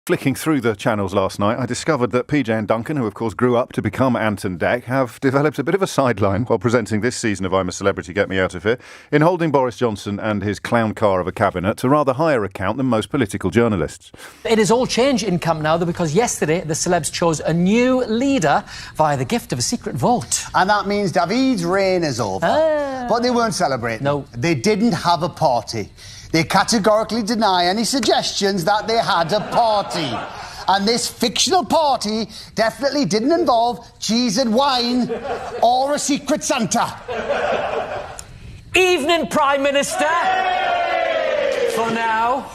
flicking through the channels last night, I discovered that PJ and Duncan, who of course grew up to become Ant and Dec, have developed a bit of a sideline while presenting this season of I'm a Celebrity, Get Me Out of Here, in holding Boris Johnson and his clown car of a cabinet to rather higher account than most political journalists. It is all change in camp now, though, because yesterday the celebs chose a new leader via the gift of a secret vote. And that means David's reign is over. But they weren't celebrating. No. They didn't have a party. They categorically deny any suggestions that they had a party. And this fictional party definitely didn't involve cheese and wine or a secret Santa. Evening, Prime Minister. For now.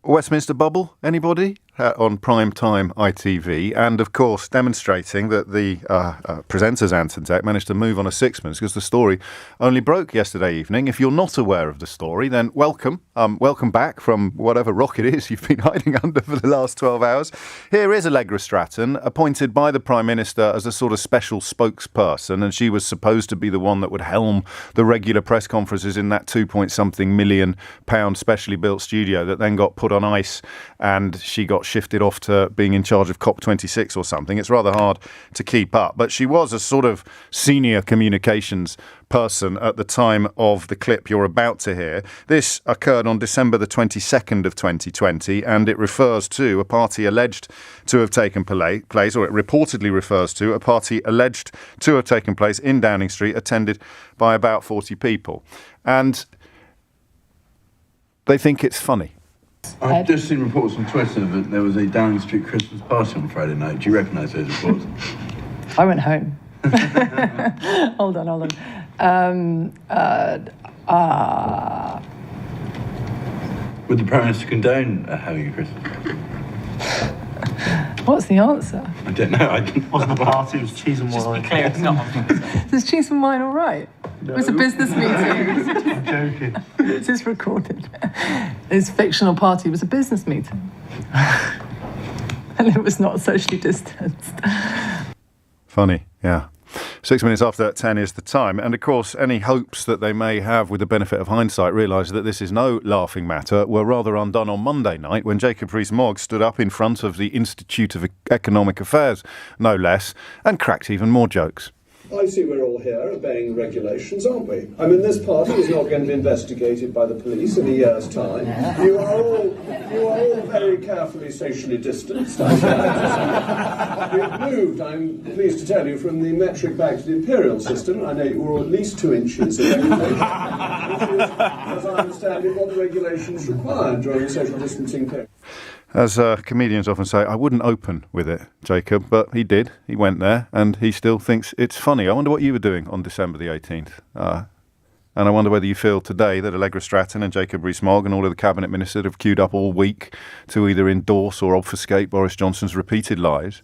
Westminster bubble, anybody? On prime time ITV, and of course demonstrating that the presenters Ant and Dec managed to move on a sixpence because the story only broke yesterday evening. If you're not aware of the story, then welcome back from whatever rock it is you've been hiding under for the last 12 hours. Here is Allegra Stratton, appointed by the Prime Minister as a sort of special spokesperson, and she was supposed to be the one that would helm the regular press conferences in that £2-point-something million specially built studio that then got put on ice, and she got shifted off to being in charge of COP26 or something. It's rather hard to keep up, but she was a sort of senior communications person at the time of the clip you're about to hear. This occurred on December the 22nd of 2020, and it refers to a party alleged to have taken place, or it reportedly refers to a party alleged to have taken place in Downing Street, attended by about 40 people. And they think it's funny. I've just seen reports on Twitter that there was a Downing Street Christmas party on Friday night. Do you recognise those reports? I went home. Hold on. Would the Prime Minister condone having a Christmas party? What's the answer? I don't know. It wasn't a party, it was cheese and wine. Just be clear, it's not. Is cheese and wine all right? No. It was a business meeting. I'm joking. This is recorded. This fictional party was a business meeting. And it was not socially distanced. Funny, yeah. 6 minutes after 10 is the time. And of course, any hopes that they may have with the benefit of hindsight realise that this is no laughing matter were rather undone on Monday night when Jacob Rees-Mogg stood up in front of the Institute of Economic Affairs, no less, and cracked even more jokes. I see we're all here obeying regulations, aren't we? I mean, this party is not going to be investigated by the police in a year's time. You are all very carefully socially distanced. We've moved, I'm pleased to tell you, from the metric back to the imperial system. I know you were at least 2 inches of regulation, which is, as I understand it, what the regulations require during the social distancing period. As comedians often say, I wouldn't open with it, Jacob, but he did. He went there, and he still thinks it's funny. I wonder what you were doing on December the 18th. And I wonder whether you feel today that Allegra Stratton and Jacob Rees-Mogg and all of the cabinet ministers have queued up all week to either endorse or obfuscate Boris Johnson's repeated lies.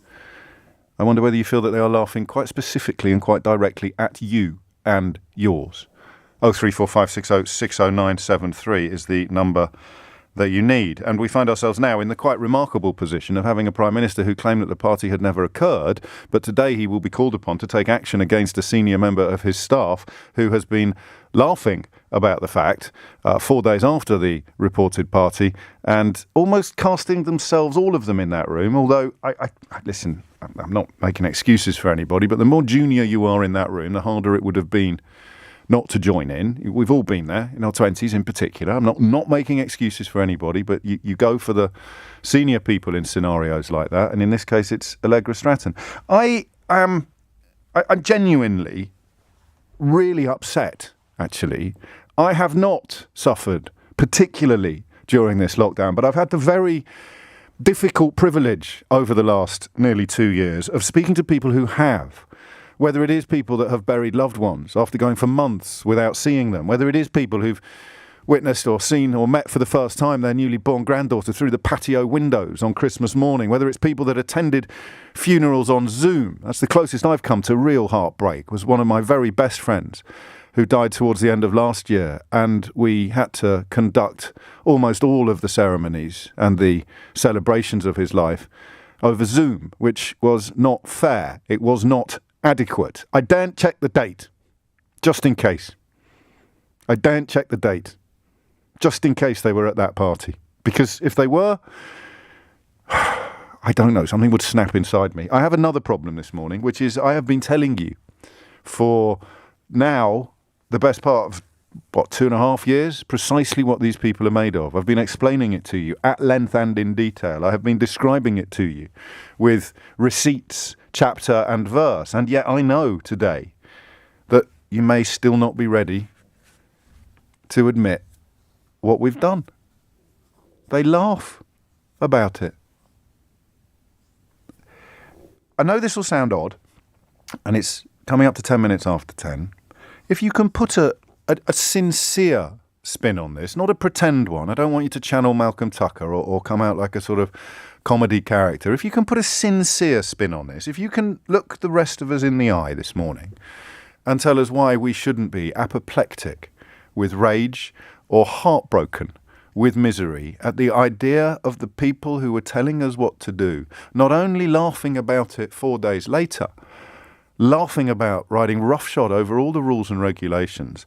I wonder whether you feel that they are laughing quite specifically and quite directly at you and yours. 03456060973 is the number that you need. And we find ourselves now in the quite remarkable position of having a Prime Minister who claimed that the party had never occurred, but today he will be called upon to take action against a senior member of his staff who has been laughing about the fact 4 days after the reported party and almost casting themselves, all of them in that room, although, listen, I'm not making excuses for anybody, but the more junior you are in that room, the harder it would have been not to join in. We've all been there, in our 20s in particular. I'm not making excuses for anybody, but you go for the senior people in scenarios like that, and in this case it's Allegra Stratton. I'm genuinely really upset, actually. I have not suffered particularly during this lockdown, but I've had the very difficult privilege over the last nearly 2 years of speaking to people who have. Whether it is people that have buried loved ones after going for months without seeing them, whether it is people who've witnessed or seen or met for the first time their newly born granddaughter through the patio windows on Christmas morning, whether it's people that attended funerals on Zoom. That's the closest I've come to real heartbreak, was one of my very best friends who died towards the end of last year, and we had to conduct almost all of the ceremonies and the celebrations of his life over Zoom, which was not fair. It was not adequate. I daren't check the date, just in case. I daren't check the date, just in case they were at that party. Because if they were, I don't know, something would snap inside me. I have another problem this morning, which is I have been telling you for now the best part of, 2.5 years, precisely what these people are made of. I've been explaining it to you at length and in detail. I have been describing it to you with receipts, chapter and verse. And yet I know today that you may still not be ready to admit what we've done. They laugh about it. I know this will sound odd, and it's coming up to 10 minutes after 10. If you can put a sincere spin on this, not a pretend one. I don't want you to channel Malcolm Tucker or come out like a sort of comedy character. If you can put a sincere spin on this, if you can look the rest of us in the eye this morning and tell us why we shouldn't be apoplectic with rage or heartbroken with misery at the idea of the people who were telling us what to do, not only laughing about it 4 days later, laughing about riding roughshod over all the rules and regulations.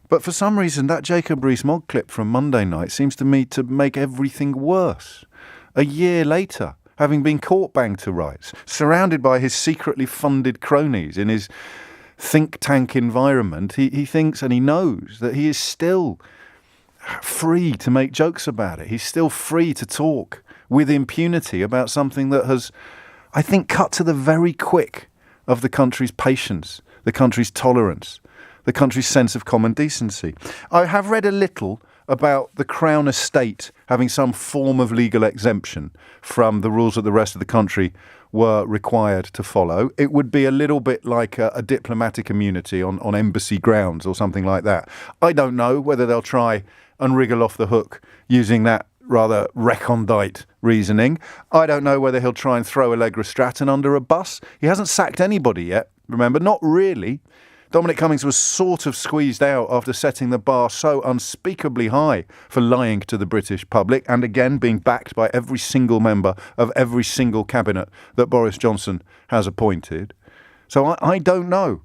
But for some reason, that Jacob Rees-Mogg clip from Monday night seems to me to make everything worse. A year later, having been court banged to rights, surrounded by his secretly funded cronies in his think tank environment, he thinks and he knows that he is still free to make jokes about it. He's still free to talk with impunity about something that has, I think, cut to the very quick of the country's patience, the country's tolerance, the country's sense of common decency. I have read a little about the Crown Estate having some form of legal exemption from the rules that the rest of the country were required to follow. It would be a little bit like a diplomatic immunity on embassy grounds or something like that. I don't know whether they'll try and wriggle off the hook using that rather recondite reasoning. I don't know whether he'll try and throw Allegra Stratton under a bus. He hasn't sacked anybody yet, remember, not really. Dominic Cummings was sort of squeezed out after setting the bar so unspeakably high for lying to the British public and again being backed by every single member of every single cabinet that Boris Johnson has appointed. So I don't know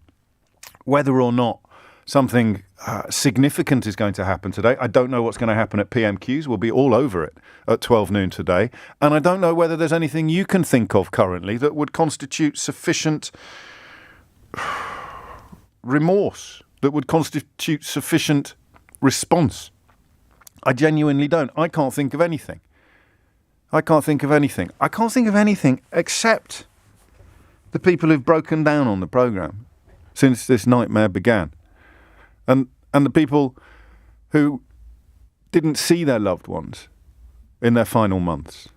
whether or not something significant is going to happen today. I don't know what's going to happen at PMQs. We'll be all over it at 12 noon today. And I don't know whether there's anything you can think of currently that would constitute sufficient remorse, that would constitute sufficient response. I genuinely don't. I can't think of anything. I can't think of anything except the people who've broken down on the programme since this nightmare began. And the people who didn't see their loved ones in their final months.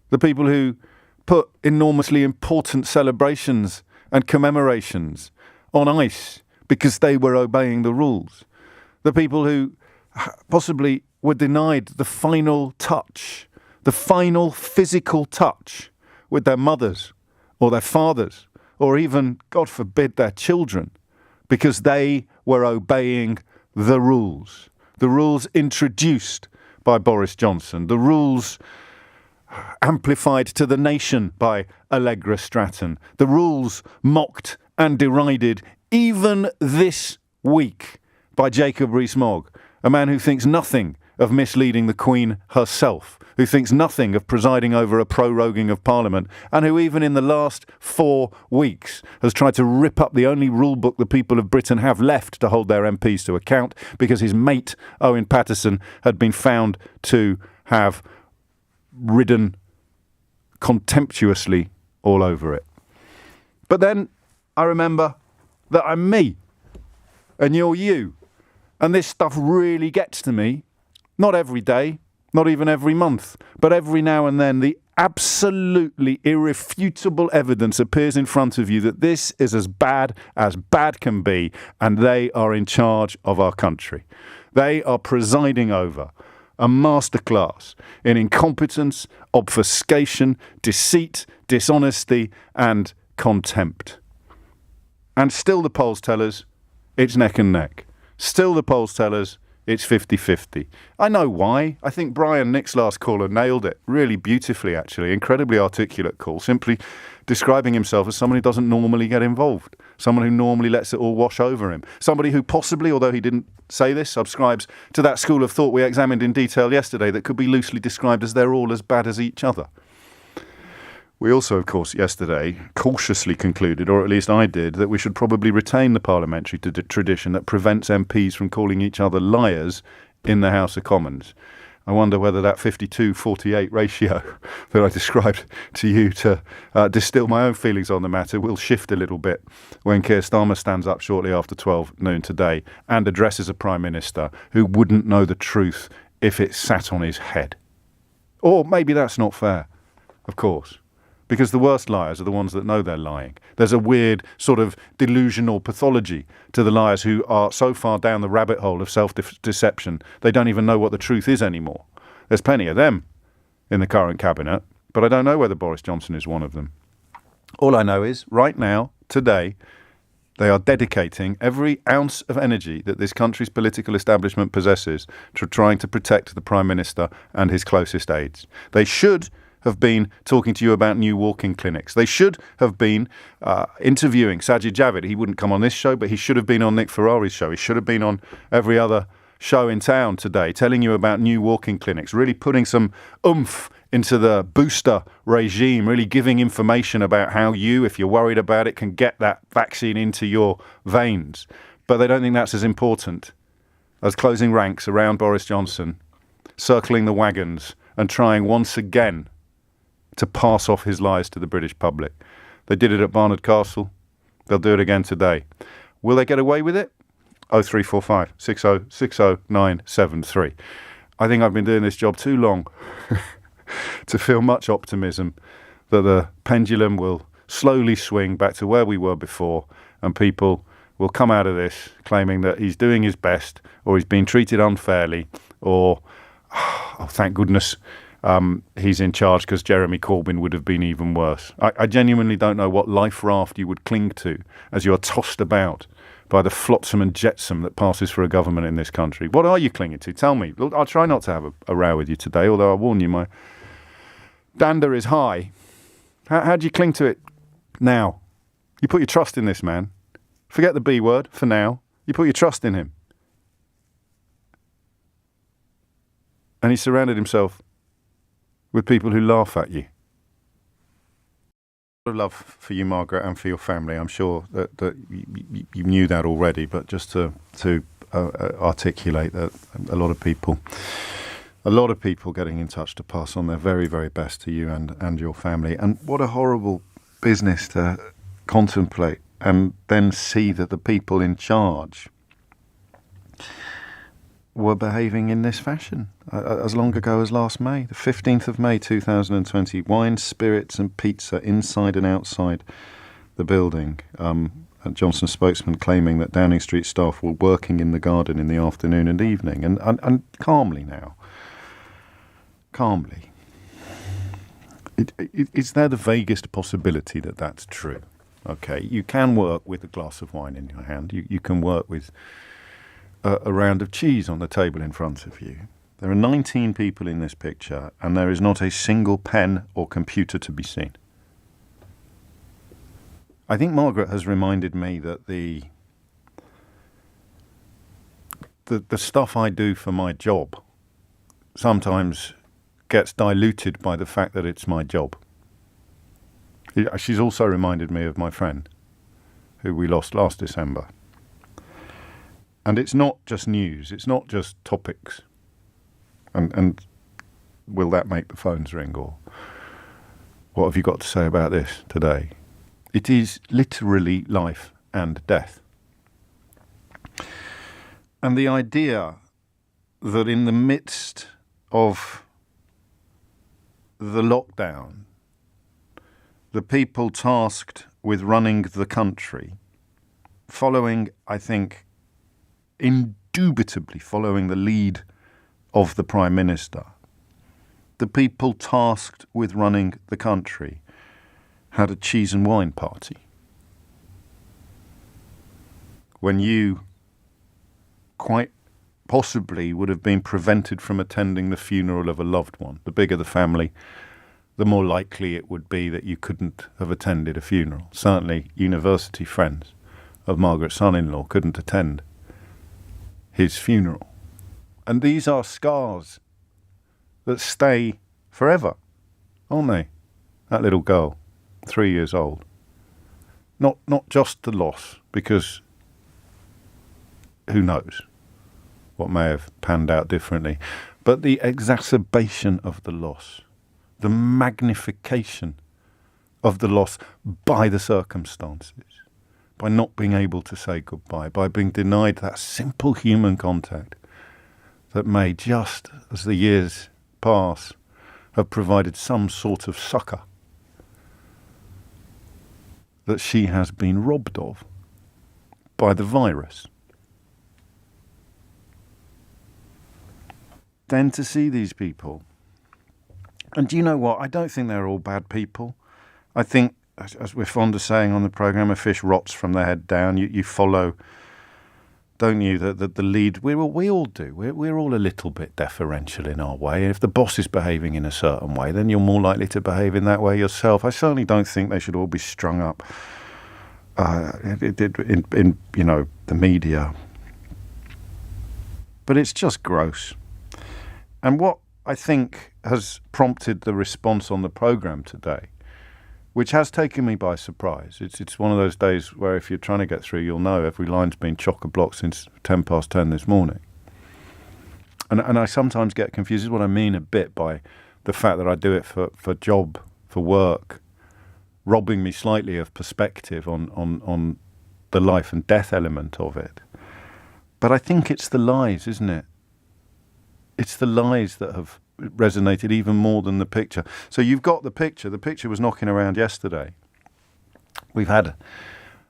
The people who put enormously important celebrations and commemorations on ice because they were obeying the rules. The people who possibly were denied the final touch, the final physical touch with their mothers or their fathers or even, God forbid, their children because they were obeying the rules introduced by Boris Johnson, the rules amplified to the nation by Allegra Stratton, the rules mocked and derided even this week by Jacob Rees-Mogg, a man who thinks nothing of misleading the Queen herself, who thinks nothing of presiding over a proroguing of Parliament, and who even in the last 4 weeks has tried to rip up the only rulebook the people of Britain have left to hold their MPs to account because his mate, Owen Paterson, had been found to have ridden contemptuously all over it. But then I remember that I'm me and you're you, and this stuff really gets to me. Not every day, not even every month, but every now and then the absolutely irrefutable evidence appears in front of you that this is as bad can be, and they are in charge of our country. They are presiding over a masterclass in incompetence, obfuscation, deceit, dishonesty, and contempt. And still the polls tell us it's neck and neck. Still the polls tell us it's 50-50. I know why. I think Brian, Nick's last caller, nailed it really beautifully, actually. Incredibly articulate call, simply describing himself as someone who doesn't normally get involved, someone who normally lets it all wash over him, somebody who possibly, although he didn't say this, subscribes to that school of thought we examined in detail yesterday that could be loosely described as they're all as bad as each other. We also, of course, yesterday cautiously concluded, or at least I did, that we should probably retain the parliamentary tradition that prevents MPs from calling each other liars in the House of Commons. I wonder whether that 52-48 ratio that I described to you to distill my own feelings on the matter will shift a little bit when Keir Starmer stands up shortly after 12 noon today and addresses a Prime Minister who wouldn't know the truth if it sat on his head. Or maybe that's not fair, of course. Because the worst liars are the ones that know they're lying. There's a weird sort of delusional pathology to the liars who are so far down the rabbit hole of self-deception, they don't even know what the truth is anymore. There's plenty of them in the current cabinet, but I don't know whether Boris Johnson is one of them. All I know is, right now, today, they are dedicating every ounce of energy that this country's political establishment possesses to trying to protect the Prime Minister and his closest aides. They should have been talking to you about new walking clinics. They should have been interviewing Sajid Javid. He wouldn't come on this show, but he should have been on Nick Ferrari's show. He should have been on every other show in town today, telling you about new walking clinics, really putting some oomph into the booster regime, really giving information about how you, if you're worried about it, can get that vaccine into your veins. But they don't think that's as important as closing ranks around Boris Johnson, circling the wagons and trying once again to pass off his lies to the British public. They did it at Barnard Castle. They'll do it again today. Will they get away with it? 0345 60 60 973. I think I've been doing this job too long to feel much optimism that the pendulum will slowly swing back to where we were before and people will come out of this claiming that he's doing his best or he's been treated unfairly or, oh, thank goodness, he's in charge because Jeremy Corbyn would have been even worse. I genuinely don't know what life raft you would cling to as you are tossed about by the flotsam and jetsam that passes for a government in this country. What are you clinging to? Tell me. I'll try not to have a row with you today, although I warn you, my dander is high. How do you cling to it now? You put your trust in this man. Forget the B word for now. You put your trust in him. And he surrounded himself with people who laugh at you. A lot of love for you, Margaret, and for your family. I'm sure that you knew that already, but just to articulate that a lot of people getting in touch to pass on their very, very best to you and your family. And what a horrible business to contemplate and then see that the people in charge were behaving in this fashion as long ago as last May, the 15th of May 2020. Wine, spirits and pizza inside and outside the building. Johnson's spokesman claiming that Downing Street staff were working in the garden in the afternoon and evening. And calmly now. Calmly. Is there the vaguest possibility that that's true? Okay, you can work with a glass of wine in your hand. You can work with a round of cheese on the table in front of you. There are 19 people in this picture, and there is not a single pen or computer to be seen. I think Margaret has reminded me that the stuff I do for my job sometimes gets diluted by the fact that it's my job. She's also reminded me of my friend, who we lost last December. And it's not just news, it's not just topics. And will that make the phones ring? Or what have you got to say about this today? It is literally life and death. And the idea that in the midst of the lockdown, the people tasked with running the country, following, I think, indubitably following the lead of the Prime Minister, the people tasked with running the country had a cheese and wine party. When you quite possibly would have been prevented from attending the funeral of a loved one. The bigger the family, the more likely it would be that you couldn't have attended a funeral. Certainly university friends of Margaret's son-in-law couldn't attend his funeral. And these are scars that stay forever, aren't they? that little girl, 3 years old. Not just the loss, because who knows what may have panned out differently, but the exacerbation of the loss, the magnification of the loss by the circumstances, by not being able to say goodbye, by being denied that simple human contact that may, just as the years pass, have provided some sort of succour that she has been robbed of by the virus. Then to see these people, and do you know what? I don't think they're all bad people. I think, as we're fond of saying on the programme, a fish rots from the head down. You follow, don't you, the lead. We all do. We're all a little bit deferential in our way. If the boss is behaving in a certain way, then you're more likely to behave in that way yourself. I certainly don't think they should all be strung up in the media. But it's just gross. And what I think has prompted the response on the programme today, which has taken me by surprise. It's one of those days where if you're trying to get through, you'll know every line's been chock-a-block since 10 past 10 this morning. And I sometimes get confused. This is what I mean a bit by the fact that I do it for job, for work, robbing me slightly of perspective on the life and death element of it. But I think it's the lies, isn't it? It's the lies that have resonated even more than the picture. So you've got the picture. The picture was knocking around yesterday. We've had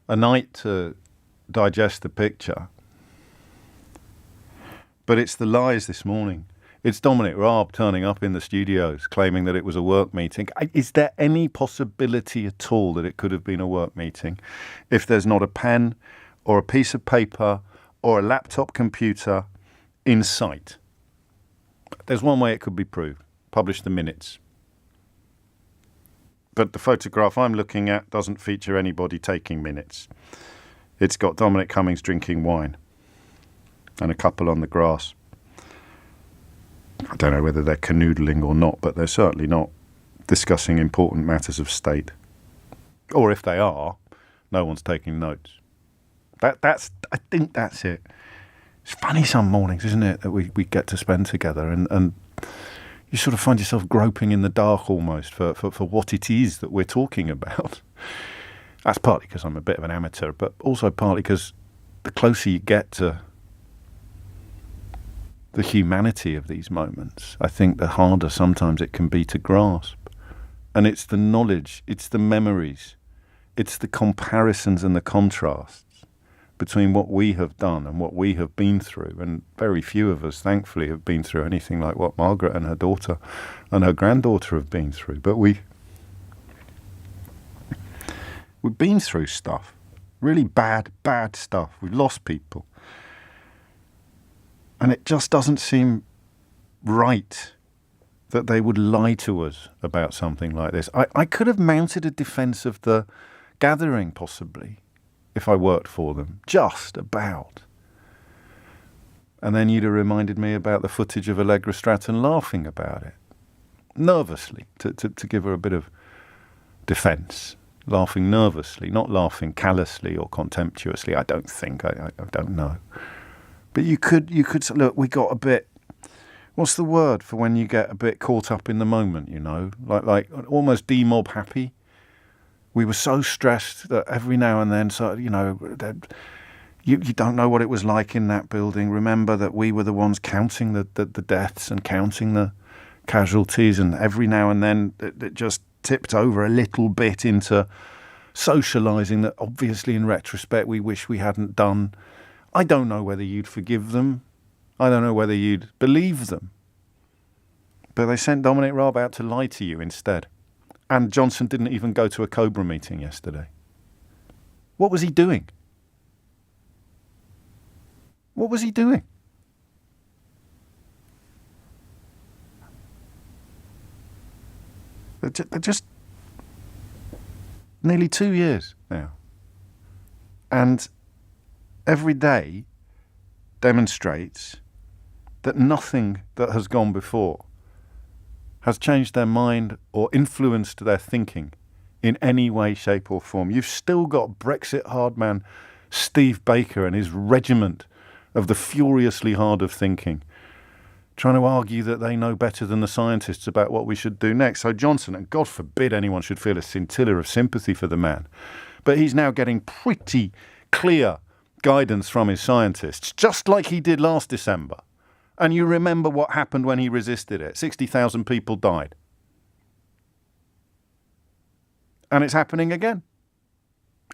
a night to digest the picture. But it's the lies this morning. It's Dominic Raab turning up in the studios claiming that it was a work meeting. Is there any possibility at all that it could have been a work meeting if there's not a pen or a piece of paper or a laptop computer in sight? There's one way it could be proved. Publish the minutes. But the photograph I'm looking at doesn't feature anybody taking minutes. It's got Dominic Cummings drinking wine and a couple on the grass. I don't know whether they're canoodling or not, but they're certainly not discussing important matters of state. Or if they are, no one's taking notes. I think that's it. It's funny some mornings, isn't it, that we get to spend together and you sort of find yourself groping in the dark almost for what it is that we're talking about. That's partly because I'm a bit of an amateur, but also partly because the closer you get to the humanity of these moments, I think the harder sometimes it can be to grasp. And it's the knowledge, it's the memories, it's the comparisons and the contrasts between what we have done and what we have been through. And very few of us, thankfully, have been through anything like what Margaret and her daughter and her granddaughter have been through. But we've been through stuff, really bad stuff. We've lost people. And it just doesn't seem right that they would lie to us about something like this. I could have mounted a defence of the gathering, possibly, if I worked for them, just about. And then you'd have reminded me about the footage of Allegra Stratton laughing about it, nervously, to give her a bit of defence, laughing nervously, not laughing callously or contemptuously. I don't think, I don't know. But you could look, we got a bit, what's the word for when you get a bit caught up in the moment, you know, like almost demob happy. We were so stressed that every now and then, so you know, you don't know what it was like in that building. Remember that we were the ones counting the deaths and counting the casualties, and every now and then it just tipped over a little bit into socialising that obviously in retrospect we wish we hadn't done. I don't know whether you'd forgive them. I don't know whether you'd believe them. But they sent Dominic Raab out to lie to you instead. And Johnson didn't even go to a Cobra meeting yesterday. What was he doing? What was he doing? They're just nearly 2 years now. And every day demonstrates that nothing that has gone before has changed their mind or influenced their thinking in any way, shape or form. You've still got Brexit hardman Steve Baker and his regiment of the furiously hard of thinking, trying to argue that they know better than the scientists about what we should do next. So Johnson, and God forbid anyone should feel a scintilla of sympathy for the man, but he's now getting pretty clear guidance from his scientists, just like he did last December. And you remember what happened when he resisted it. 60,000 people died. And it's happening again.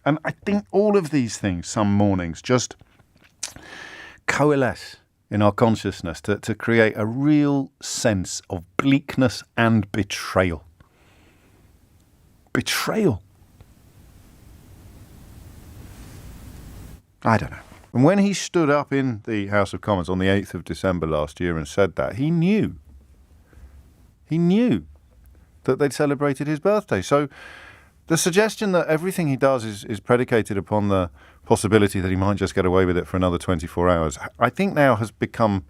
And I think all of these things, some mornings, just coalesce in our consciousness to create a real sense of bleakness and betrayal. Betrayal. I don't know. And when he stood up in the House of Commons on the 8th of December last year and said that, he knew that they'd celebrated his birthday. So the suggestion that everything he does is predicated upon the possibility that he might just get away with it for another 24 hours, I think now has become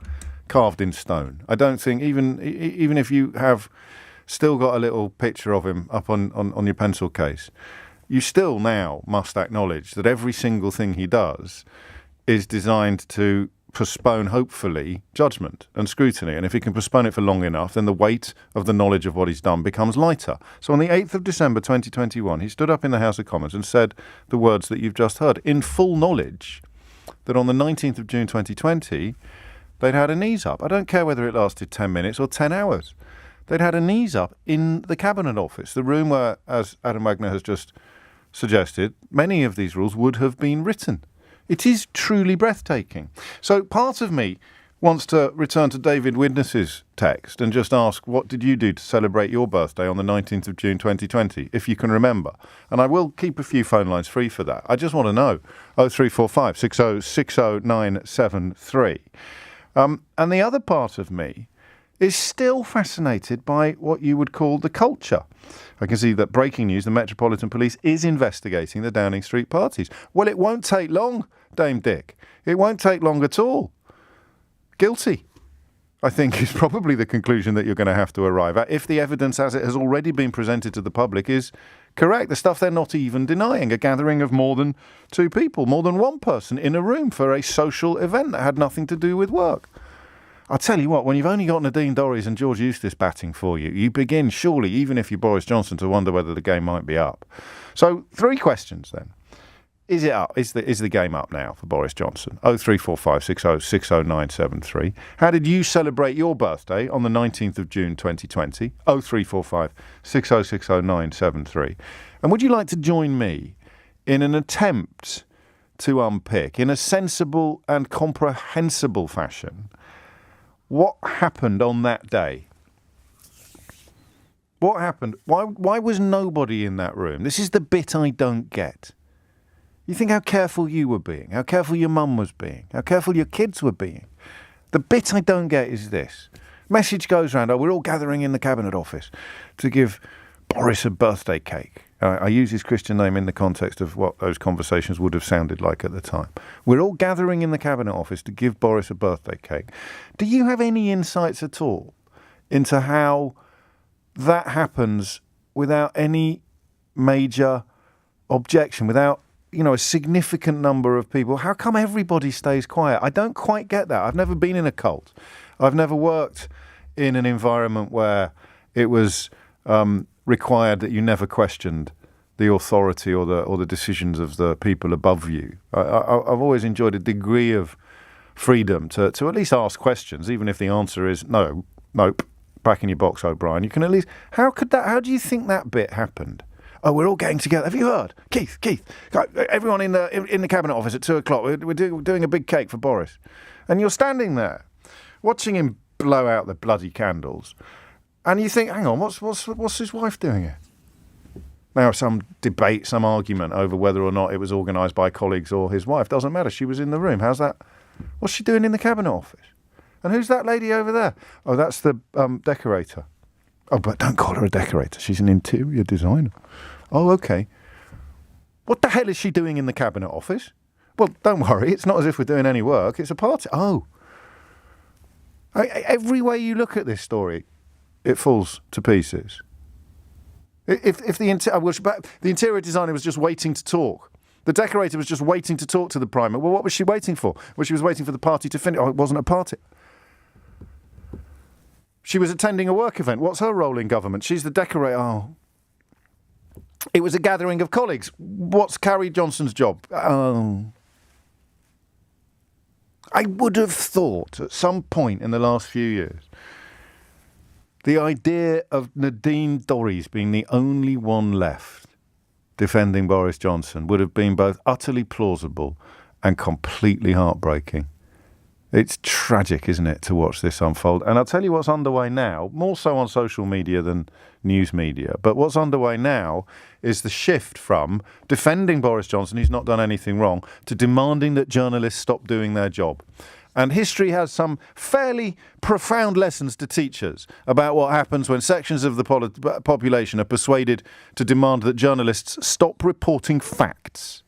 carved in stone. I don't think, even if you have still got a little picture of him up on your pencil case, you still now must acknowledge that every single thing he does is designed to postpone, hopefully, judgment and scrutiny. And if he can postpone it for long enough, then the weight of the knowledge of what he's done becomes lighter. So on the 8th of December 2021, he stood up in the House of Commons and said the words that you've just heard, in full knowledge that on the 19th of June 2020, they'd had a knees up. I don't care whether it lasted 10 minutes or 10 hours. They'd had a knees up in the Cabinet Office, the room where, as Adam Wagner has just suggested, many of these rules would have been written. It is truly breathtaking. So part of me wants to return to David Widness's text and just ask, what did you do to celebrate your birthday on the 19th of June 2020, if you can remember? And I will keep a few phone lines free for that. I just want to know. 0345 60 60 973. And the other part of me is still fascinated by what you would call the culture. I can see that breaking news, the Metropolitan Police is investigating the Downing Street parties. Well, it won't take long, Dame Dick. It won't take long at all. Guilty, I think, is probably the conclusion that you're going to have to arrive at if the evidence as it has already been presented to the public is correct. The stuff they're not even denying, a gathering of more than two people, more than one person in a room for a social event that had nothing to do with work. I'll tell you what, when you've only got Nadine Dorries and George Eustace batting for you, you begin, surely, even if you're Boris Johnson, to wonder whether the game might be up. So, 3 questions then. Is it up? Is the game up now for Boris Johnson? 0345 60 60 973. How did you celebrate your birthday on the 19th of June 2020? 0345 60 60 973. And would you like to join me in an attempt to unpick, in a sensible and comprehensible fashion, what happened on that day? What happened? Why was nobody in that room? This is the bit I don't get. You think how careful you were being, how careful your mum was being, how careful your kids were being. The bit I don't get is this. Message goes round, we're all gathering in the Cabinet Office to give Boris a birthday cake. I use his Christian name in the context of what those conversations would have sounded like at the time. We're all gathering in the Cabinet Office to give Boris a birthday cake. Do you have any insights at all into how that happens without any major objection, without, a significant number of people? How come everybody stays quiet? I don't quite get that. I've never been in a cult. I've never worked in an environment where it was required that you never questioned the authority or the decisions of the people above you. I've always enjoyed a degree of freedom to at least ask questions, even if the answer is no, nope, back in your box, O'Brien. You can at least... How do you think that bit happened? Oh, we're all getting together. Have you heard? Keith, everyone in the Cabinet Office at 2 o'clock. We're doing a big cake for Boris. And you're standing there, watching him blow out the bloody candles. And you think, hang on, what's his wife doing here? Now, some debate, some argument over whether or not it was organised by colleagues or his wife. Doesn't matter. She was in the room. How's that? What's she doing in the Cabinet Office? And who's that lady over there? Oh, that's the decorator. Oh, but don't call her a decorator. She's an interior designer. Oh, okay. What the hell is she doing in the Cabinet Office? Well, don't worry. It's not as if we're doing any work. It's a party. Oh. Every way you look at this story, it falls to pieces. If the interior designer was just waiting to talk, the decorator was just waiting to talk to the Prime Minister, well, what was she waiting for? Well, she was waiting for the party to finish. Oh, it wasn't a party. She was attending a work event. What's her role in government? She's the decorator. Oh. It was a gathering of colleagues. What's Carrie Johnson's job? Oh. I would have thought at some point in the last few years, the idea of Nadine Dorries being the only one left defending Boris Johnson would have been both utterly plausible and completely heartbreaking. It's tragic, isn't it, to watch this unfold? And I'll tell you what's underway now, more so on social media than news media, but what's underway now is the shift from defending Boris Johnson, who's not done anything wrong, to demanding that journalists stop doing their job. And history has some fairly profound lessons to teach us about what happens when sections of the population are persuaded to demand that journalists stop reporting facts.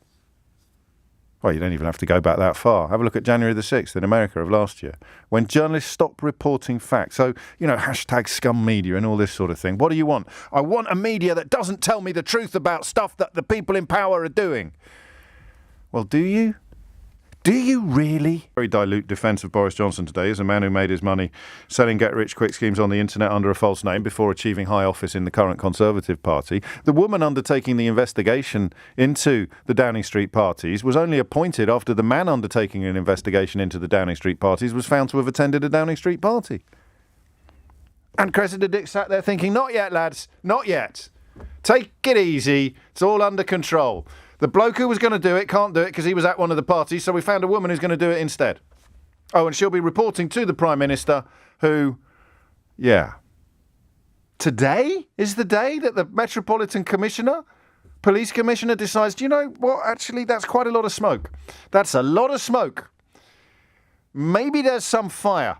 Well, you don't even have to go back that far. Have a look at January the 6th in America of last year, when journalists stopped reporting facts. So, hashtag scum media and all this sort of thing. What do you want? I want a media that doesn't tell me the truth about stuff that the people in power are doing. Well, do you? Do you really? Very dilute defence of Boris Johnson today is a man who made his money selling get-rich-quick schemes on the internet under a false name before achieving high office in the current Conservative Party. The woman undertaking the investigation into the Downing Street parties was only appointed after the man undertaking an investigation into the Downing Street parties was found to have attended a Downing Street party. And Cressida Dick sat there thinking, not yet, lads, not yet. Take it easy, it's all under control. The bloke who was going to do it can't do it because he was at one of the parties, so we found a woman who's going to do it instead. Oh, and she'll be reporting to the Prime Minister who, Today is the day that the Metropolitan Commissioner, Police Commissioner decides, do you know what, actually, that's quite a lot of smoke. That's a lot of smoke. Maybe there's some fire.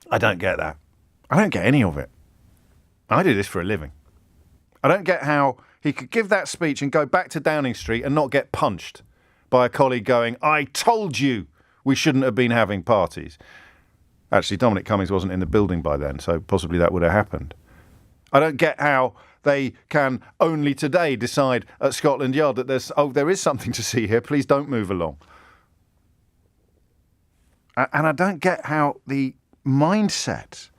I don't get that. I don't get any of it. I do this for a living. I don't get how he could give that speech and go back to Downing Street and not get punched by a colleague going, I told you we shouldn't have been having parties. Actually, Dominic Cummings wasn't in the building by then, so possibly that would have happened. I don't get how they can only today decide at Scotland Yard that there is something to see here, please don't move along. And I don't get how the mindset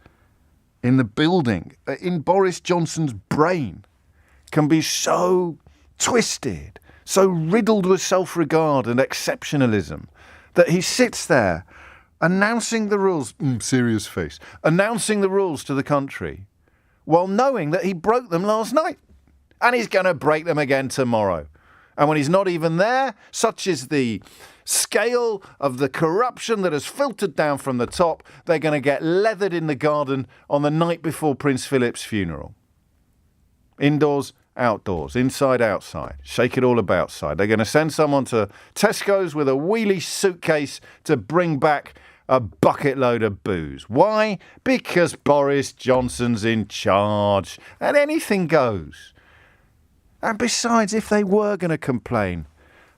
in the building, in Boris Johnson's brain, can be so twisted, so riddled with self-regard and exceptionalism, that he sits there announcing the rules, serious face, announcing the rules to the country, while knowing that he broke them last night. And he's going to break them again tomorrow. And when he's not even there, such is the scale of the corruption that has filtered down from the top, they're going to get leathered in the garden on the night before Prince Philip's funeral. Indoors, outdoors, inside, outside, shake it all about side. They're going to send someone to Tesco's with a wheelie suitcase to bring back a bucket load of booze. Why? Because Boris Johnson's in charge and anything goes. And besides, if they were going to complain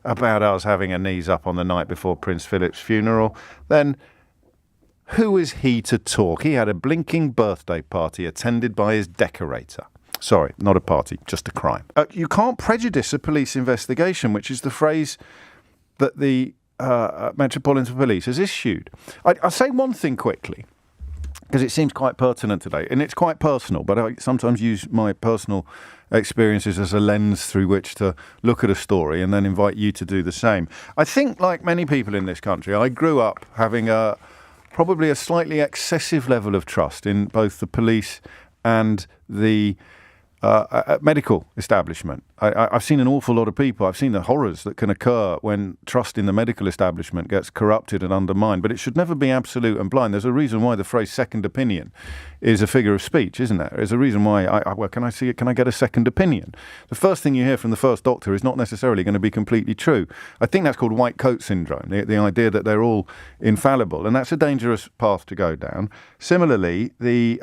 about us having a knees up on the night before Prince Philip's funeral, then who is he to talk? He had a blinking birthday party attended by his decorator. Sorry, not a party, just a crime. You can't prejudice a police investigation, which is the phrase that the Metropolitan Police has issued. I'll say one thing quickly, because it seems quite pertinent today, and it's quite personal, but I sometimes use my personal experiences as a lens through which to look at a story and then invite you to do the same. I think, like many people in this country, I grew up having probably a slightly excessive level of trust in both the police and the medical establishment. I've seen an awful lot of people. I've seen the horrors that can occur when trust in the medical establishment gets corrupted and undermined, but it should never be absolute and blind. There's a reason why the phrase second opinion is a figure of speech, isn't there? There's a reason why, can I see it? Can I get a second opinion? The first thing you hear from the first doctor is not necessarily going to be completely true. I think that's called white coat syndrome, the idea that they're all infallible, and that's a dangerous path to go down. Similarly, the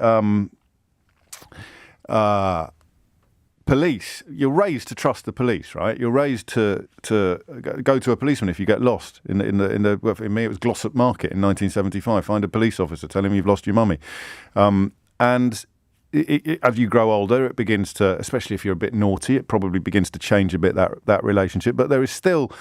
police, you're raised to trust the police, right? You're raised to go to a policeman if you get lost. In me, it was Glossop Market in 1975. Find a police officer, tell him you've lost your mummy. And as you grow older, it begins to, especially if you're a bit naughty, it probably begins to change a bit, that relationship. But there is still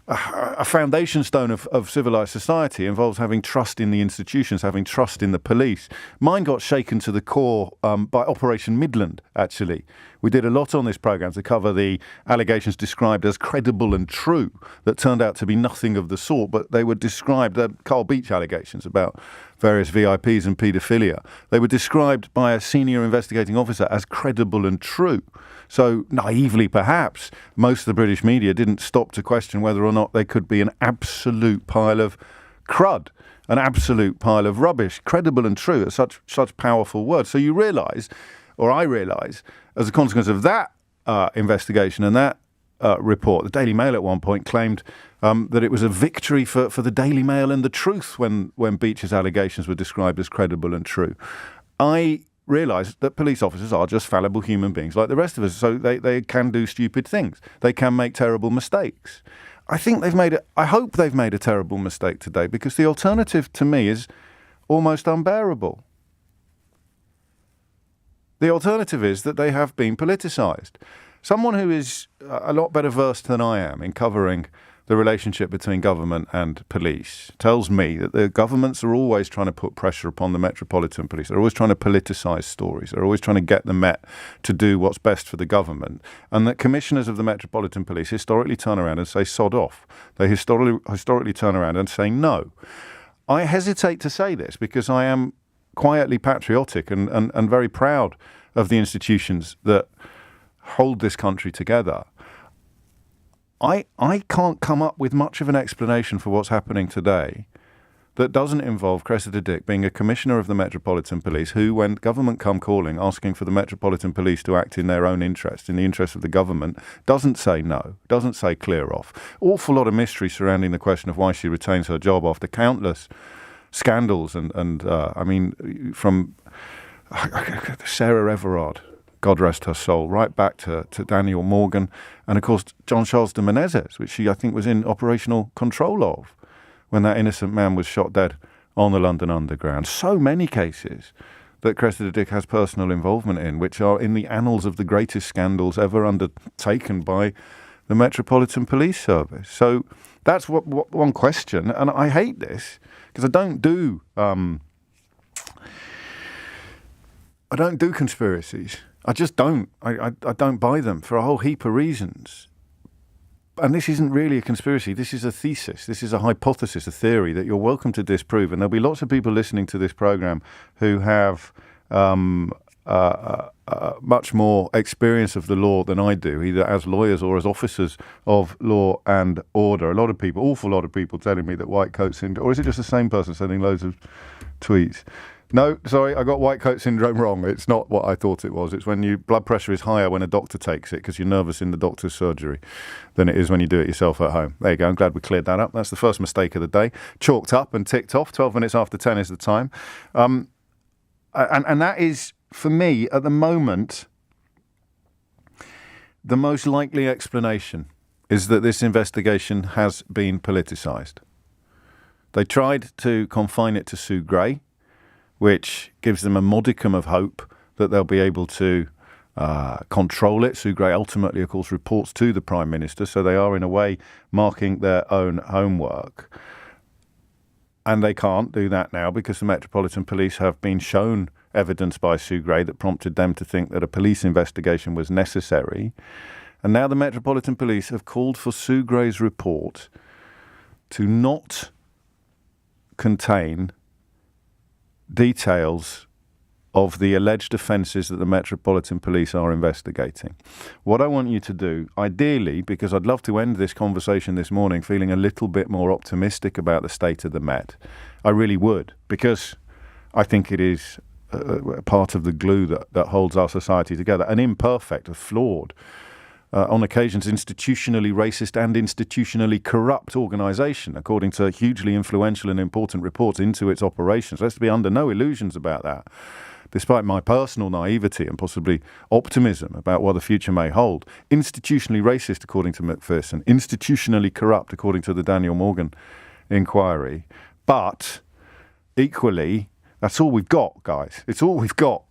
a foundation stone of civilized society involves having trust in the institutions, having trust in the police. Mine got shaken to the core by Operation Midland, actually. We did a lot on this programme to cover the allegations described as credible and true that turned out to be nothing of the sort, but they were described, Carl Beach allegations about various VIPs and paedophilia. They were described by a senior investigating officer as credible and true. So naively, perhaps, most of the British media didn't stop to question whether or not they could be an absolute pile of crud, an absolute pile of rubbish. Credible and true are such powerful words. So you realise, or I realise, as a consequence of that investigation and that report, the Daily Mail at one point claimed that it was a victory for the Daily Mail and the truth when Beach's allegations were described as credible and true. I realise that police officers are just fallible human beings like the rest of us, so they can do stupid things. They can make terrible mistakes. I hope they've made a terrible mistake today, because the alternative to me is almost unbearable. The alternative is that they have been politicised. Someone who is a lot better versed than I am in covering the relationship between government and police tells me that the governments are always trying to put pressure upon the Metropolitan Police. They're always trying to politicise stories. They're always trying to get the Met to do what's best for the government. And that commissioners of the Metropolitan Police historically turn around and say, sod off. They historically turn around and say no. I hesitate to say this because I am quietly patriotic and very proud of the institutions that hold this country together. I can't come up with much of an explanation for what's happening today that doesn't involve Cressida Dick being a commissioner of the Metropolitan Police who, when government come calling, asking for the Metropolitan Police to act in their own interest, in the interest of the government, doesn't say no, doesn't say clear off. Awful lot of mystery surrounding the question of why she retains her job after countless scandals and I mean, from Sarah Everard, God rest her soul, right back to Daniel Morgan, and of course John Charles de Menezes, which she, I think, was in operational control of when that innocent man was shot dead on the London Underground. So many cases that Cressida Dick has personal involvement in, which are in the annals of the greatest scandals ever undertaken by the Metropolitan Police Service. So that's what one question, and I hate this because I don't do conspiracies. I just don't. I don't buy them for a whole heap of reasons. And this isn't really a conspiracy. This is a thesis. This is a hypothesis, a theory that you're welcome to disprove. And there'll be lots of people listening to this program who have much more experience of the law than I do, either as lawyers or as officers of law and order. Awful lot of people telling me that white coat syndrome, or is it just the same person sending loads of tweets? No, sorry, I got white coat syndrome wrong. It's not what I thought it was. It's when your blood pressure is higher when a doctor takes it because you're nervous in the doctor's surgery than it is when you do it yourself at home. There you go. I'm glad we cleared that up. That's the first mistake of the day. Chalked up and ticked off. 12 minutes after 10 is the time. And that is, for me, at the moment, the most likely explanation is that this investigation has been politicised. They tried to confine it to Sue Gray, which gives them a modicum of hope that they'll be able to control it. Sue Gray ultimately, of course, reports to the Prime Minister, so they are in a way marking their own homework. And they can't do that now because the Metropolitan Police have been shown evidence by Sue Gray that prompted them to think that a police investigation was necessary. And now the Metropolitan Police have called for Sue Gray's report to not contain details of the alleged offences that the Metropolitan Police are investigating. What I want you to do, ideally, because I'd love to end this conversation this morning feeling a little bit more optimistic about the state of the Met. I really would, because I think it is part of the glue that holds our society together. An imperfect, a flawed, on occasions institutionally racist and institutionally corrupt organisation, according to hugely influential and important reports into its operations. Let's be under no illusions about that. Despite my personal naivety and possibly optimism about what the future may hold, institutionally racist, according to Macpherson, institutionally corrupt, according to the Daniel Morgan inquiry, but equally That's all we've got, guys. It's all we've got.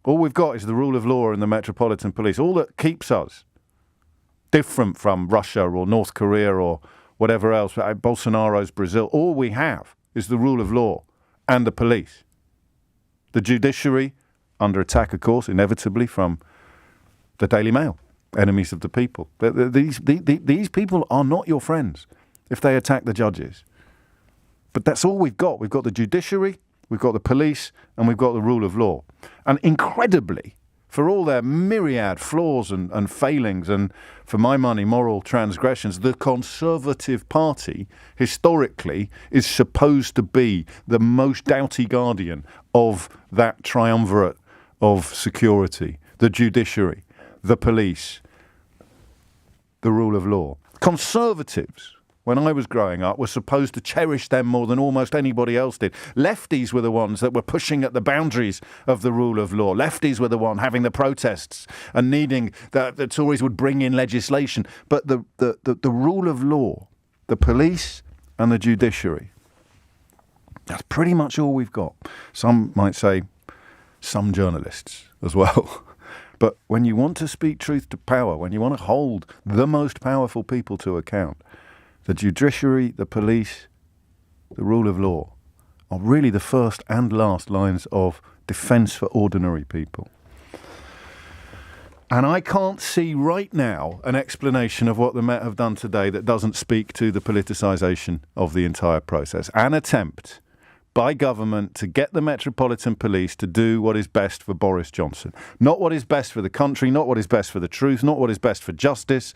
All we've got is the rule of law and the Metropolitan Police. All that keeps us different from Russia or North Korea or whatever else, Bolsonaro's Brazil. All we have is the rule of law and the police. The judiciary, under attack, of course, inevitably from the Daily Mail, enemies of the people. These people are not your friends if they attack the judges. But that's all we've got. We've got the judiciary, we've got the police, and we've got the rule of law. And incredibly, for all their myriad flaws and failings and, for my money, moral transgressions, the Conservative Party, historically, is supposed to be the most doughty guardian of that triumvirate of security, the judiciary, the police, the rule of law. Conservatives, when I was growing up, were supposed to cherish them more than almost anybody else did. Lefties were the ones that were pushing at the boundaries of the rule of law. Lefties were the one having the protests and needing that the Tories would bring in legislation. But the rule of law, the police and the judiciary, that's pretty much all we've got. Some might say some journalists as well. But when you want to speak truth to power, when you want to hold the most powerful people to account, the judiciary, the police, the rule of law are really the first and last lines of defence for ordinary people. And I can't see right now an explanation of what the Met have done today that doesn't speak to the politicisation of the entire process. An attempt by government to get the Metropolitan Police to do what is best for Boris Johnson. Not what is best for the country, not what is best for the truth, not what is best for justice,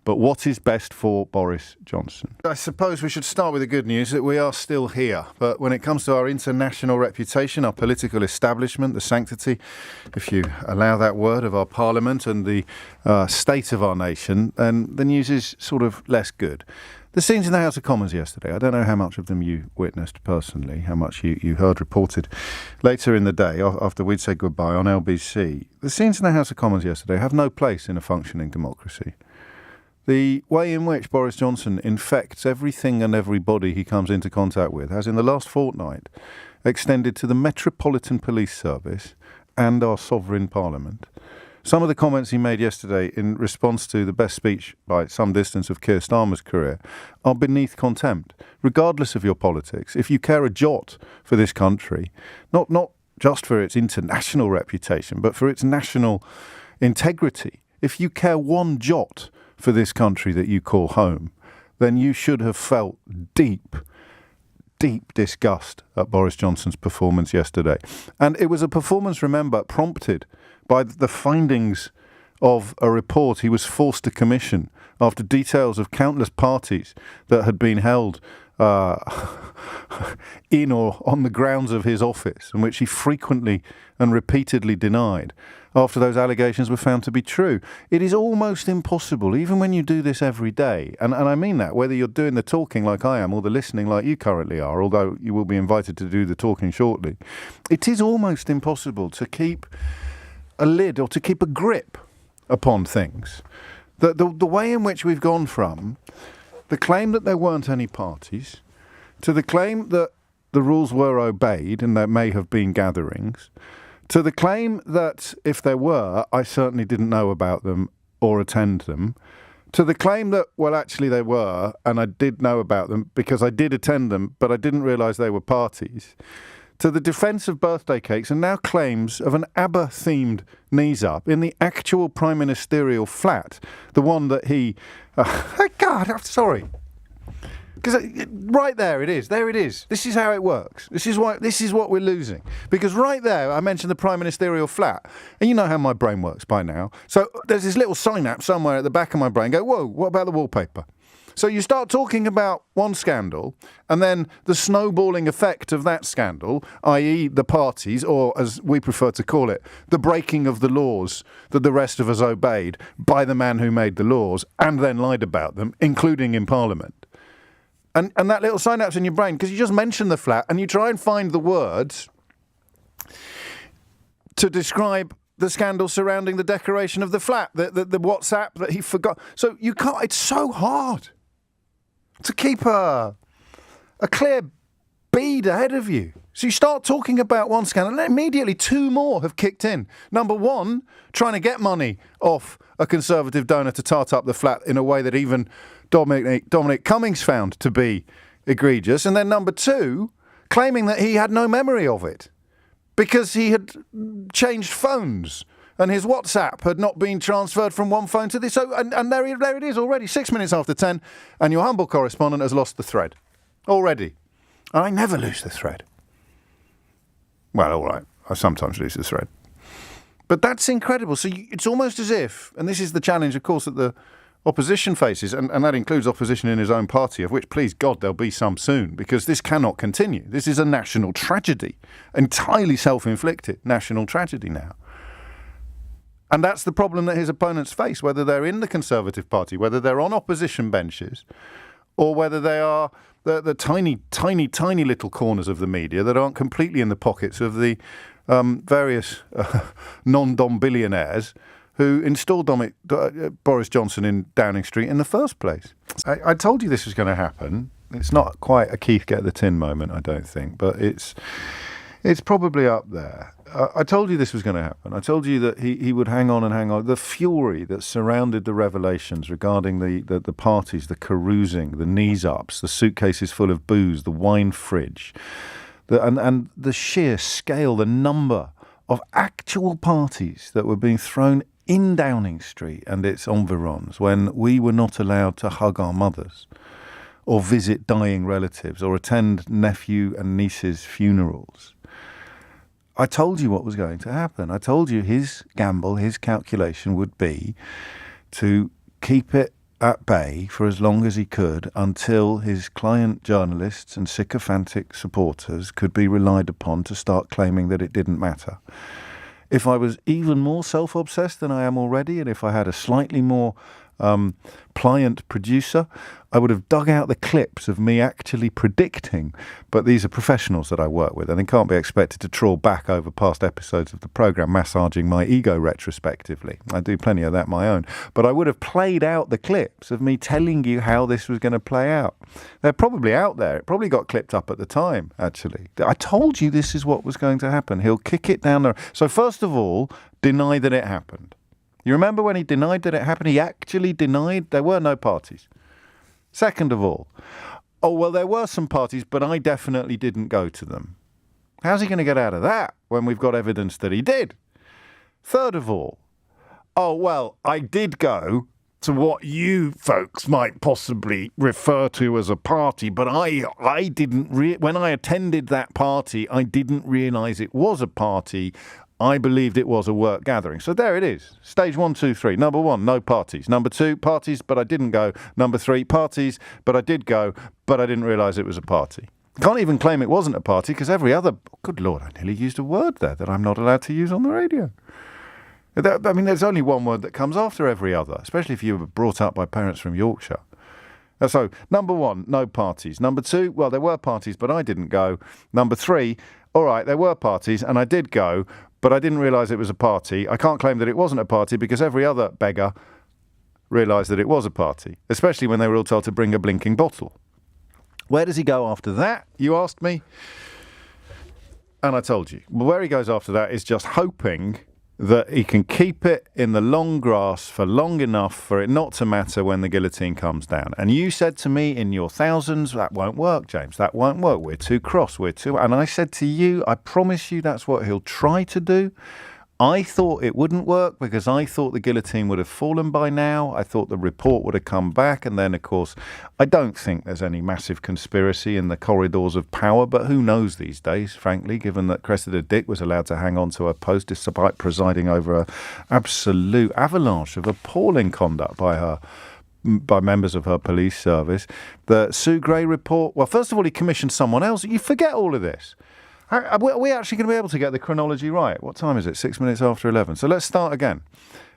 but what is best for Boris Johnson. I suppose we should start with the good news that we are still here. But when it comes to our international reputation, our political establishment, the sanctity, if you allow that word, of our parliament and the state of our nation, then the news is sort of less good. The scenes in the House of Commons yesterday, I don't know how much of them you witnessed personally, how much you heard reported later in the day after we'd said goodbye on LBC. The scenes in the House of Commons yesterday have no place in a functioning democracy. The way in which Boris Johnson infects everything and everybody he comes into contact with has in the last fortnight extended to the Metropolitan Police Service and our sovereign parliament. Some of the comments he made yesterday in response to the best speech by some distance of Keir Starmer's career are beneath contempt, regardless of your politics. If you care a jot for this country, not just for its international reputation, but for its national integrity, if you care one jot for this country that you call home, then you should have felt deep disgust at Boris Johnson's performance yesterday. And it was a performance, remember, prompted by the findings of a report he was forced to commission after details of countless parties that had been held in or on the grounds of his office, and which he frequently and repeatedly denied after those allegations were found to be true. It is almost impossible, even when you do this every day, and I mean that, whether you're doing the talking like I am or the listening like you currently are, although you will be invited to do the talking shortly, it is almost impossible to keep a lid or to keep a grip upon things. The way in which we've gone from the claim that there weren't any parties to the claim that the rules were obeyed and there may have been gatherings, to the claim that if there were, I certainly didn't know about them or attend them, to the claim that, well, actually they were and I did know about them because I did attend them, but I didn't realise they were parties, to the defence of birthday cakes and now claims of an ABBA-themed knees-up in the actual prime ministerial flat, the one that he... God, I'm sorry. Because right there it is. There it is. This is how it works. This is what we're losing. Because right there, I mentioned the prime ministerial flat. And you know how my brain works by now. So there's this little synapse somewhere at the back of my brain. Go, whoa, what about the wallpaper? So you start talking about one scandal and then the snowballing effect of that scandal, i.e. the parties, or as we prefer to call it, the breaking of the laws that the rest of us obeyed by the man who made the laws and then lied about them, including in Parliament. And that little synapse in your brain, because you just mention the flat and you try and find the words to describe the scandal surrounding the decoration of the flat, the WhatsApp that he forgot. So you can't, it's so hard to keep a clear speed ahead of you. So you start talking about one scandal, and immediately two more have kicked in. Number one, trying to get money off a Conservative donor to tart up the flat in a way that even Dominic Cummings found to be egregious. And then number two, claiming that he had no memory of it because he had changed phones and his WhatsApp had not been transferred from one phone to this. So, and there it is already, 6 minutes after 10, and your humble correspondent has lost the thread already. And I never lose the thread. Well, all right, I sometimes lose the thread. But that's incredible. So it's almost as if, and this is the challenge, of course, that the opposition faces, and that includes opposition in his own party, of which, please God, there'll be some soon, because this cannot continue. This is a national tragedy, entirely self-inflicted national tragedy now. And that's the problem that his opponents face, whether they're in the Conservative Party, whether they're on opposition benches, or whether they are the tiny, tiny, tiny little corners of the media that aren't completely in the pockets of the various non-dom billionaires who installed Boris Johnson in Downing Street in the first place. I told you this was going to happen. It's not quite a Keith get the tin moment, I don't think, but it's probably up there. I told you this was going to happen. I told you that he would hang on and hang on. The fury that surrounded the revelations regarding the parties, the carousing, the knees-ups, the suitcases full of booze, the wine fridge, and the sheer scale, the number of actual parties that were being thrown in Downing Street and its environs when we were not allowed to hug our mothers or visit dying relatives or attend nephew and niece's funerals. I told you what was going to happen. I told you his gamble, his calculation would be to keep it at bay for as long as he could until his client journalists and sycophantic supporters could be relied upon to start claiming that it didn't matter. If I was even more self-obsessed than I am already, and if I had a slightly more pliant producer, I would have dug out the clips of me actually predicting. But these are professionals that I work with, and they can't be expected to trawl back over past episodes of the programme, massaging my ego retrospectively. I do plenty of that my own. But I would have played out the clips of me telling you how this was going to play out. They're probably out there. It probably got clipped up at the time, actually. I told you this is what was going to happen. He'll kick it down there. So first of all, deny that it happened. You remember when he denied that it happened? He actually denied there were no parties. Second of all, oh, well, there were some parties, but I definitely didn't go to them. How's he going to get out of that when we've got evidence that he did? Third of all, oh, well, I did go to what you folks might possibly refer to as a party, but I didn't when I attended that party, I didn't realise it was a party. I believed it was a work gathering. So there it is. Stage 1, 2, 3. Number 1, no parties. Number 2, parties, but I didn't go. Number 3, parties, but I did go, but I didn't realise it was a party. Can't even claim it wasn't a party because every other... Good Lord, I nearly used a word there that I'm not allowed to use on the radio. I mean, there's only one word that comes after every other, especially if you were brought up by parents from Yorkshire. So, number 1, no parties. Number 2, well, there were parties, but I didn't go. Number 3, all right, there were parties, and I did go, but I didn't realise it was a party. I can't claim that it wasn't a party because every other beggar realised that it was a party, especially when they were all told to bring a blinking bottle. Where does he go after that, you asked me? And I told you. Well, where he goes after that is just hoping that he can keep it in the long grass for long enough for it not to matter when the guillotine comes down. And you said to me in your thousands, that won't work, James, that won't work. We're too cross, And I said to you, I promise you that's what he'll try to do. I thought it wouldn't work because I thought the guillotine would have fallen by now. I thought the report would have come back. And then, of course, I don't think there's any massive conspiracy in the corridors of power. But who knows these days, frankly, given that Cressida Dick was allowed to hang on to her post despite presiding over an absolute avalanche of appalling conduct by members of her police service. The Sue Gray report, well, first of all, he commissioned someone else. You forget all of this. Are we actually going to be able to get the chronology right? What time is it? 6 minutes after 11. So let's start again.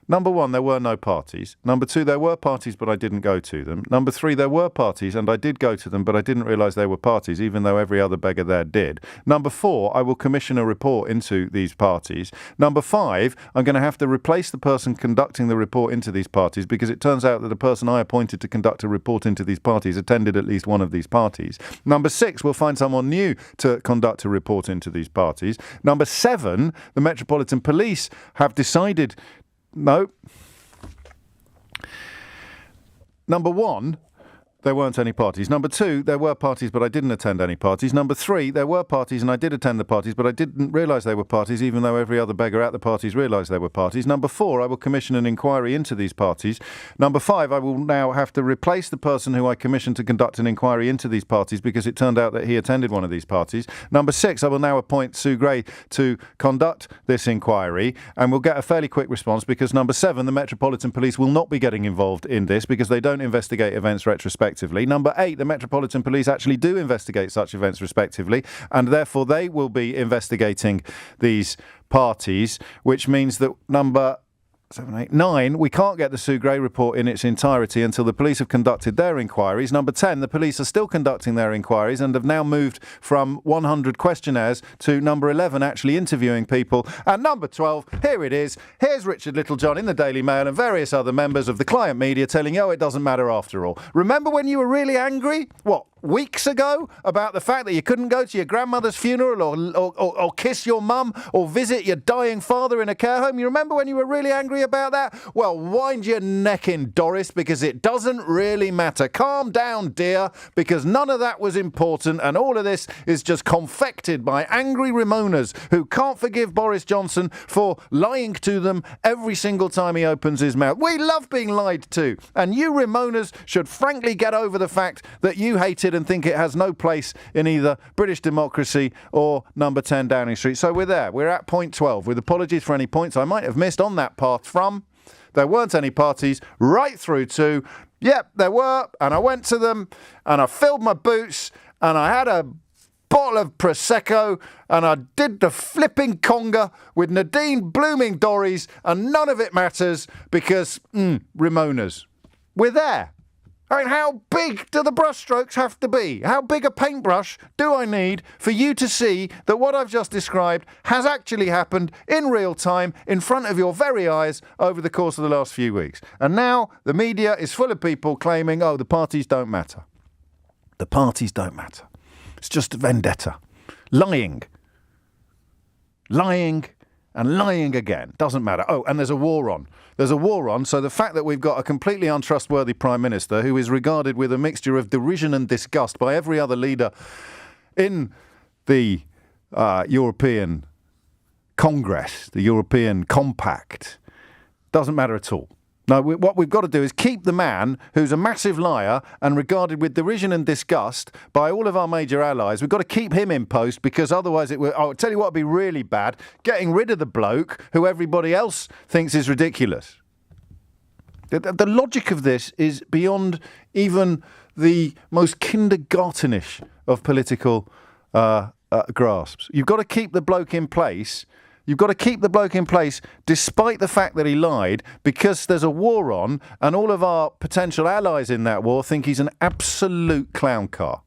Number one, there were no parties. Number two, there were parties, but I didn't go to them. Number three, there were parties, and I did go to them, but I didn't realise they were parties, even though every other beggar there did. Number four, I will commission a report into these parties. Number five, I'm going to have to replace the person conducting the report into these parties, because it turns out that the person I appointed to conduct a report into these parties attended at least one of these parties. Number six, we'll find someone new to conduct a report into these parties. Number seven, the Metropolitan Police have decided... No. Number one, there weren't any parties. Number two, there were parties, but I didn't attend any parties. Number three, there were parties and I did attend the parties, but I didn't realise they were parties, even though every other beggar at the parties realised they were parties. Number four, I will commission an inquiry into these parties. Number five, I will now have to replace the person who I commissioned to conduct an inquiry into these parties, because it turned out that he attended one of these parties. Number six, I will now appoint Sue Gray to conduct this inquiry, and we'll get a fairly quick response, because number seven, the Metropolitan Police will not be getting involved in this, because they don't investigate events retrospectively. Number eight, the Metropolitan Police actually do investigate such events respectively, and therefore they will be investigating these parties, which means that number 7, 8, 9, we can't get the Sue Gray report in its entirety until the police have conducted their inquiries. Number 10, the police are still conducting their inquiries and have now moved from 100 questionnaires to number 11 actually interviewing people. And number 12, here it is. Here's Richard Littlejohn in the Daily Mail and various other members of the client media telling you, oh, it doesn't matter after all. Remember when you were really angry? What? Weeks ago, about the fact that you couldn't go to your grandmother's funeral or kiss your mum or visit your dying father in a care home? You remember when you were really angry about that? Well, wind your neck in, Doris, because it doesn't really matter. Calm down, dear, because none of that was important, and all of this is just confected by angry Remoaners who can't forgive Boris Johnson for lying to them every single time he opens his mouth. We love being lied to, and you Remoaners should frankly get over the fact that you hated and think it has no place in either British democracy or number 10 Downing Street. So we're there. We're at point 12, with apologies for any points I might have missed on that path from there weren't any parties right through to, yep, there were, and I went to them, and I filled my boots, and I had a bottle of Prosecco, and I did the flipping conga with Nadine blooming Dories, and none of it matters because, Remoaners. We're there. I mean, how big do the brushstrokes have to be? How big a paintbrush do I need for you to see that what I've just described has actually happened in real time in front of your very eyes over the course of the last few weeks? And now the media is full of people claiming, oh, the parties don't matter. The parties don't matter. It's just a vendetta. Lying. Lying and lying again. Doesn't matter. Oh, and there's a war on. There's a war on, so the fact that we've got a completely untrustworthy Prime Minister who is regarded with a mixture of derision and disgust by every other leader in the European Congress, the European Compact, doesn't matter at all. No, what we've got to do is keep the man who's a massive liar and regarded with derision and disgust by all of our major allies. We've got to keep him in post, because otherwise it will... I'll tell you what would be really bad, getting rid of the bloke who everybody else thinks is ridiculous. The logic of this is beyond even the most kindergartenish of political grasps. You've got to keep the bloke in place... You've got to keep the bloke in place despite the fact that he lied, because there's a war on and all of our potential allies in that war think he's an absolute clown car.